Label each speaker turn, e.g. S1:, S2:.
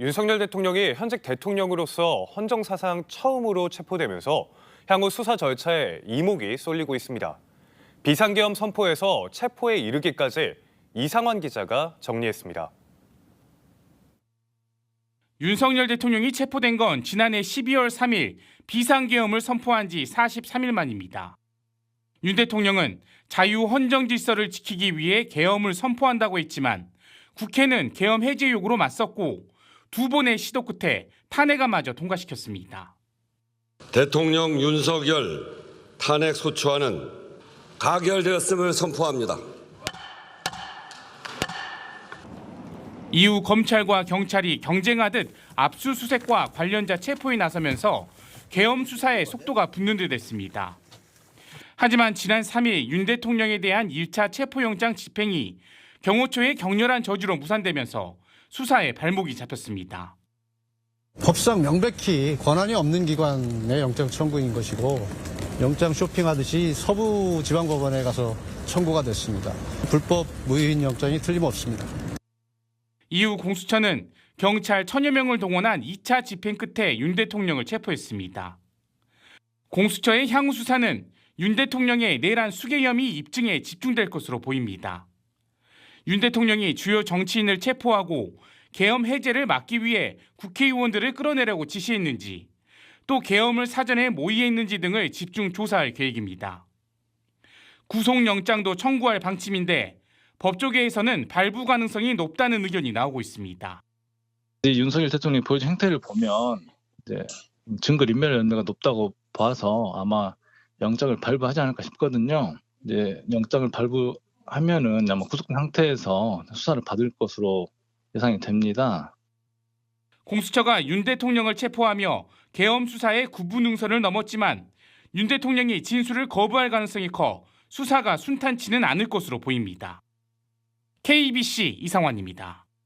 S1: 윤석열 대통령이 현직 대통령으로서 헌정 사상 처음으로 체포되면서 향후 수사 절차에 이목이 쏠리고 있습니다. 비상계엄 선포에서 체포에 이르기까지 이상환 기자가 정리했습니다.
S2: 윤석열 대통령이 체포된 건 지난해 12월 3일 비상계엄을 선포한 지 43일 만입니다. 윤 대통령은 자유 헌정 질서를 지키기 위해 계엄을 선포한다고 했지만 국회는 계엄 해제 요구로 맞섰고 두 번의 시도 끝에 탄핵안마저 통과시켰습니다.
S3: 대통령 윤석열 탄핵 소추안은 가결되었음을 선포합니다.
S2: 이후 검찰과 경찰이 경쟁하듯 압수수색과 관련자 체포에 나서면서 계엄 수사에 속도가 붙는 듯 했습니다. 하지만 지난 3일 윤 대통령에 대한 1차 체포영장 집행이 경호처의 격렬한 저주로 무산되면서 수사에 발목이 잡혔습니다.
S4: 법상 명백히 권한이 없는 기관의 영장 청구인 것이고 영장 쇼핑하듯이 서부지방법원에 가서 청구가 됐습니다. 불법 무효인 영장이 틀림없습니다.
S2: 이후 공수처는 경찰 1000여 명을 동원한 2차 집행 끝에 윤 대통령을 체포했습니다. 공수처의 향후 수사는 윤 대통령의 내란 수개 혐의 입증에 집중될 것으로 보입니다. 윤 대통령이 주요 정치인을 체포하고 계엄 해제를 막기 위해 국회의원들을 끌어내려고 지시했는지 또 계엄을 사전에 모의했는지 등을 집중 조사할 계획입니다. 구속영장도 청구할 방침인데 법조계에서는 발부 가능성이 높다는 의견이 나오고 있습니다.
S5: 윤석열 대통령이 보여준 행태를 보면 이제 증거 인멸 연대가 높다고 봐서 아마 영장을 발부하지 않을까 싶거든요. 이제 영장을 발부하면은 아마 구속 상태에서 수사를 받을 것으로 예상이 됩니다.
S2: 공수처가 윤 대통령을 체포하며 계엄 수사의 구분응선을 넘었지만 윤 대통령이 진술을 거부할 가능성이 커 수사가 순탄치는 않을 것으로 보입니다. KBC 이상환입니다.